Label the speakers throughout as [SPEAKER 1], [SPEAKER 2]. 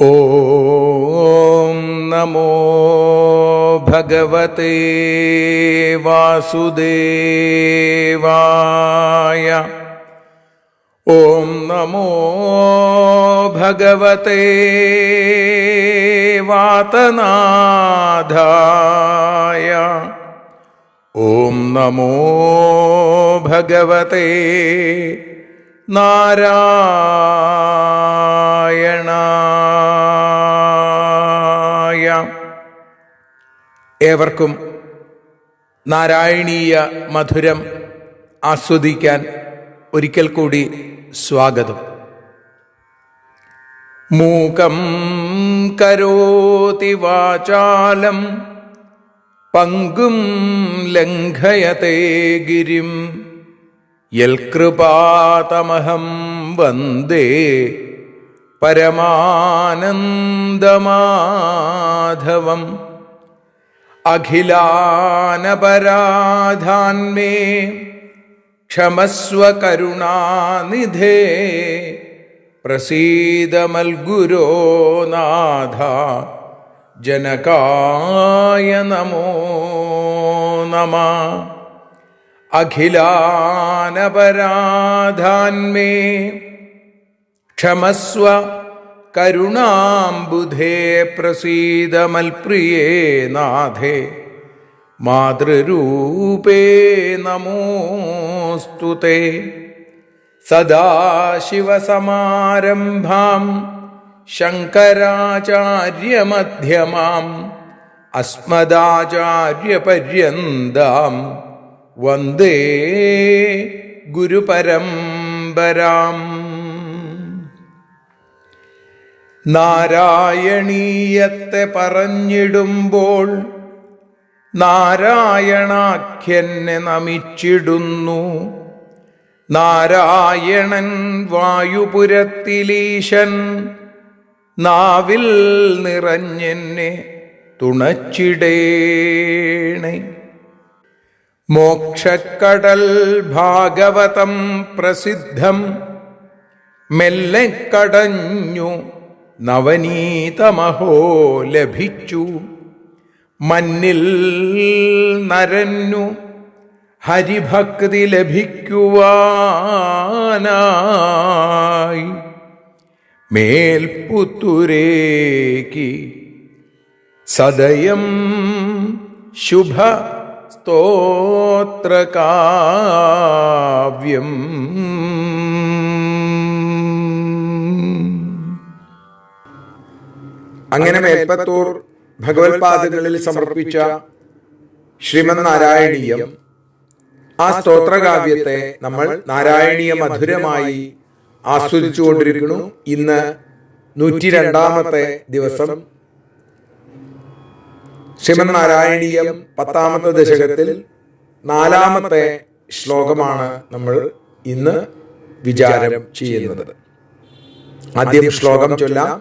[SPEAKER 1] ഓം നമോ ഭഗവതേ വാസുദേവായ. ഓം നമോ ഭഗവതേ വാതനാഥായ. ഓം നമോ ഭഗവതേ നാരായണായ. ഏവർക്കും നാരായണീയ മധുരം ആസ്വദിക്കാൻ ഒരിക്കൽ കൂടി സ്വാഗതം. മൂകം കരോതി വാചാലം പങ്കും ലംഘയത്തെ ഗിരിം യൽകൃപാതമഹം വന്ദേ പരമാനന്ദമാധവം. അഖിലാനപരാധാന്മേ ക്ഷമസ്വ കരുണാനിധേ പ്രസീദ മൽഗുരോ നാഥ ജനകായ നമോ നമഃ. അഖിലാനപരാധാന്മേ ക്ഷമസ്വ കരുണാംബുധേ പ്രസീദ മൽപ്രിയേ നാഥേ മാതൃരൂപേ നമോസ്തുതേ. സദാശിവസമാരംഭാം ശങ്കരാചാര്യമധ്യമാം അസ്മദാചാര്യപര്യന്താം വന്ദേ ഗുരുപരമ്പരാം. നാരായണീയത്തെ പറഞ്ഞിടുമ്പോൾ നാരായണാഖ്യനെ നമിച്ചിടുന്നു. നാരായണൻ വായുപുരത്തിലീശൻ നാവിൽ നിറഞ്ഞെന്നെ തുണച്ചിടേണേ. മോക്ഷക്കടൽ ഭാഗവതം പ്രസിദ്ധം മെല്ലെ കടഞ്ഞു നവനീതമഹോ ലഭിച്ചു. മന്നിൽ നരന്നു ഹരിഭക്തി ലഭിക്കുവാനായി മേൽപുത്തുരേക്ക് സദയം ശുഭ സ്തോത്രകാവ്യം.
[SPEAKER 2] അങ്ങനെ മേൽപ്പത്തൂർ ഭഗവത്പാദങ്ങളിൽ സമർപ്പിച്ച ശ്രീമദ് നാരായണീയം, ആ സ്തോത്രകാവ്യത്തെ നമ്മൾ നാരായണീയ മധുരമായി ആസ്വദിച്ചുകൊണ്ടിരിക്കുന്നു. ഇന്ന് 102-ാമത്തെ ദിവസം. ശ്രീമദ് നാരായണീയം 10-ാമത്തെ ദശകത്തിൽ 4-ാമത്തെ ശ്ലോകമാണ് നമ്മൾ ഇന്ന് വിചാരം ചെയ്യുന്നത്. ആദ്യം ശ്ലോകം ചൊല്ലാം,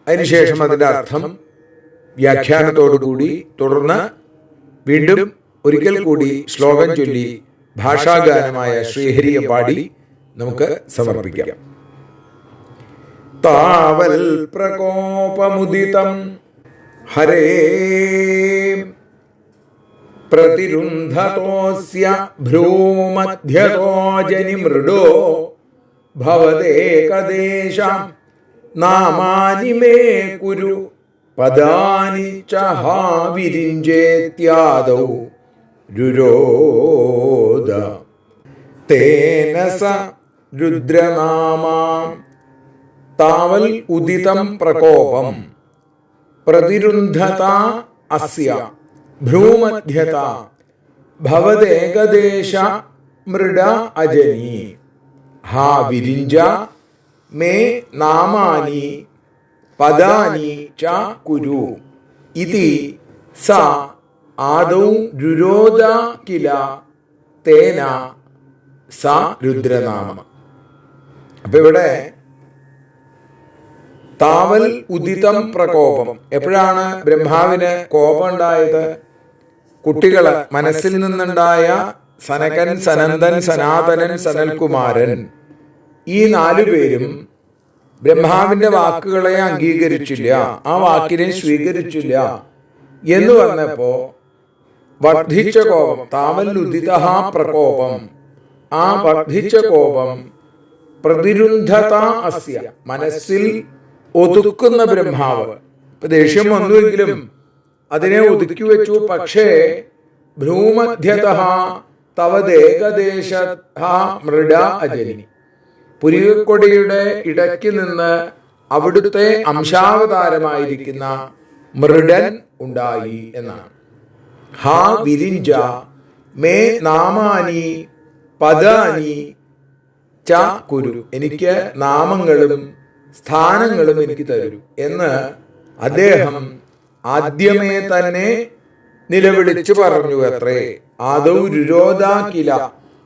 [SPEAKER 2] അതിനുശേഷം അതിൻ്റെ അർത്ഥം വ്യാഖ്യാനത്തോടുകൂടി തുടർന്ന് വീണ്ടും ഒരിക്കൽ കൂടി ശ്ലോകം ചൊല്ലി ഭാഷാഗാനമായ ശ്രീഹരിയെ പാടി നമുക്ക് സമർപ്പിക്കാം. താവൽ പ്രകോപമുദിതം ഹരേ പ്രതിരുന്ധതോസ്യ ഭ്രൂമധ്യതോ ജനിമൃഡോ ഭവദേകദേശം നാമാനി മേ കുരു പദാനി ച ഹാ വിരിഞ്ചേത്യാദൗ രുരോദ. തേന സ രുദ്രനാമാം താവൽ ഉദിതം പ്രകോപം പ്രതിരുന്ധത അസ്യ ഭ്രൂമധ്യത ഭവദേകദേശ മൃഡ അജനി ഹാ വിരിഞ്ച മേ നാമാനി പദാനി ച കുരു ഇതി സ ആദൗ രുരോദ കില തേന സ രുദ്രനാമ. അപ്പൊ ഇവിടെ താവൽ ഉദിതം പ്രകോപം. എപ്പോഴാണ് ബ്രഹ്മാവിന് കോപം ഉണ്ടായത്? കുട്ടികള് മനസ്സിൽ നിന്നുണ്ടായ സനകൻ, സനന്ദൻ, സനാതനൻ, സനൽകുമാരൻ, ഈ 4 പേരും ബ്രഹ്മാവിന്റെ വാക്കുകളെ അംഗീകരിച്ചില്ല, ആ വാക്കിനെ സ്വീകരിച്ചില്ല എന്ന് പറഞ്ഞപ്പോ വർദ്ധിച്ച കോപം, താവല്ലുദിത പ്രകോപം, ആ വർദ്ധിച്ച കോപം പ്രതിരുന്ധത അസ്യ, മനസ്സിൽ ഒതുക്കുന്ന ബ്രഹ്മാവ്. ഇപ്പൊ ദേഷ്യം വന്നുവെങ്കിലും അതിനെ ഒതുക്കി വെച്ചു. പക്ഷേ ഭ്രൂമധ്യത തവദേകദേശ മൃഡ അജനി, പുരികൊടിയുടെ ഇടയ്ക്ക് നിന്ന് അവിടുത്തെ അംശാവതാരമായിരിക്കുന്ന മൃഡൻ ഉണ്ടായി എന്നാണ്. ഹാ വിരിഞ്ച മേ നാമാനി പദാനി ച കുരു, എനിക്ക് നാമങ്ങളും സ്ഥാനങ്ങളും എനിക്ക് തരൂ എന്ന് അദ്ദേഹം ആദ്യമേ തന്നെ നിലവിളിച്ചു പറഞ്ഞു അത്രേ. ആദൗ രുരോധാകില,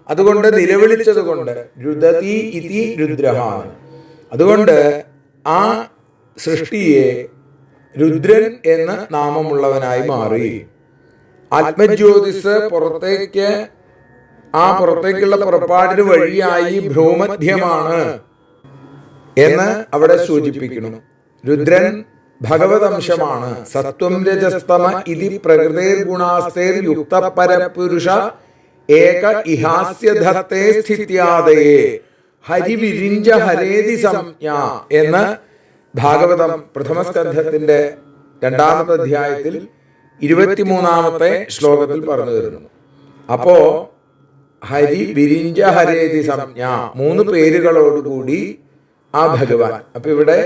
[SPEAKER 2] അതുകൊണ്ട് നിലവിളിച്ചത് കൊണ്ട് രുദതി ഇതി രുദ്രഹാണ്. അതുകൊണ്ട് ആ സൃഷ്ടിയെ രുദ്രൻ എന്ന നാമമുള്ളവനായി മാറി. ആത്മജ്യോതിസ് പുറത്തേക്കുള്ള പുറപ്പാടിന് വഴിയായി ഭ്രൂമധ്യമാണ് എന്ന് അവിടെ സൂചിപ്പിക്കുന്നു. രുദ്രൻ ഭഗവതംശമാണ്. സത്വം രജസ്തമ ഇതി പ്രകൃതേർ ഗുണാസ്തേർ യുക്ത പരപുരുഷ ഏക ഇഹാസ്യധത്തെ സ്ഥിത്യാദയേ ഹരിവിരിഞ്ച ഹരേതി സംജ്ഞ എന്ന് ഭാഗവതം പ്രഥമസ്കന്ധത്തിന്റെ 2-ാമത്തെ അധ്യായത്തിൽ 23-ാമത്തെ ശ്ലോകത്തിൽ പറഞ്ഞു തരുന്നു. അപ്പോ ഹരി വിരിഞ്ച ഹരേതി സംജ്ഞ, 3 പേരുകളോടുകൂടി ആ ഭഗവാൻ. അപ്പൊ ഇവിടെ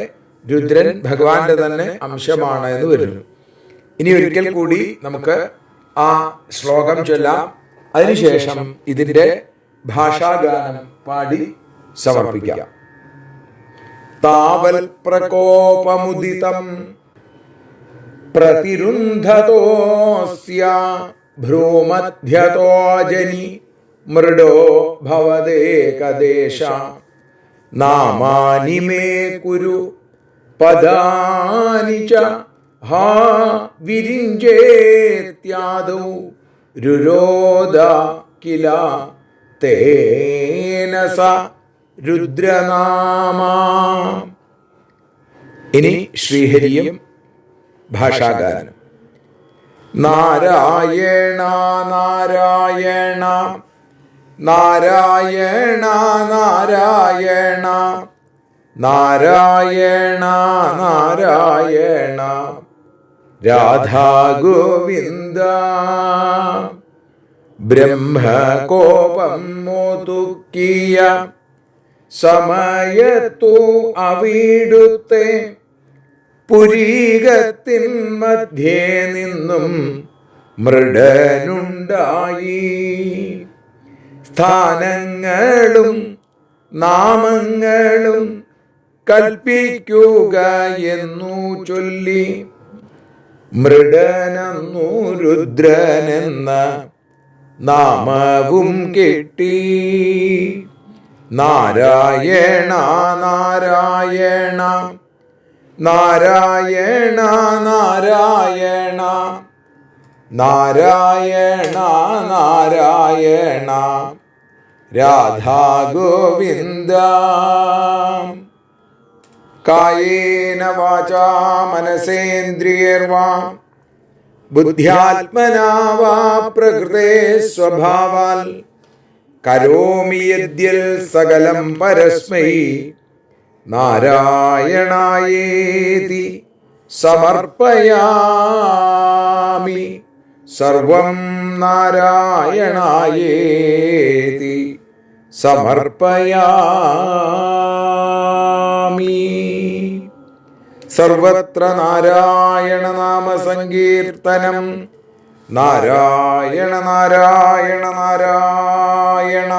[SPEAKER 2] രുദ്രൻ ഭഗവാന്റെ തന്നെ അംശമാണ് എന്ന് വരുന്നു. ഇനി ഒരിക്കൽ കൂടി നമുക്ക് ആ ശ്ലോകം ചൊല്ലാം. അതിനുശേഷം ഇതിന്റെ ഭാഷാഗാനം പാടി സമർപ്പിക്കാം. താവൽ പ്രകോപമുദിതം പ്രതിരുന്ധതോസ്യ ഭ്രൂമധ്യതോജനി മൃഡോ ഭവദേകദേശ നാമാനി മേ കുരു പദാനി ച ഹാ വിരിഞ്ചേത്യാദൗ രുരോധ കില തേന സ രുദ്രനാമാ. ഇനി ശ്രീഹരിയും ഭാഷാഗാനം. നാരായണ നാരായണ നാരായണ നാരായണ നാരായണ നാരായണ രാധാ ഗോവിന്ദ. ബ്രഹ്മകോപം മോതുക്കിയ സമയത്തു അവിടുത്തെ പുരീകത്തിൻ മധ്യേ നിന്നും മൃഡനുണ്ടായി. സ്ഥാനങ്ങളും നാമങ്ങളും കൽപ്പിക്കുക എന്നു ചൊല്ലി മൃഡനെന്നു രുദ്രനെന്ന നാമവും കിട്ടി. നാരായണ നാരായണ നാരായണ നാരായണ നാരായണ നാരായണ രാധാ ഗോവിന്ദ. കായേന വാചാ മനസേന്ദ്രിയർവാ ബുദ്ധ്യാത്മനാ വാ പ്രകൃതേ സ്വഭാവാൽ കരോമി യദ്യൽ സകലം പരസ്മൈ നാരായണായേതി സമർപ്പയാമി. സർവം നാരായണായേതി സമർപ്പയാമി. സർവത്ര നാരായണ നാമ സങ്കീർത്തനം. നാരായണ നാരായണ നാരായണ.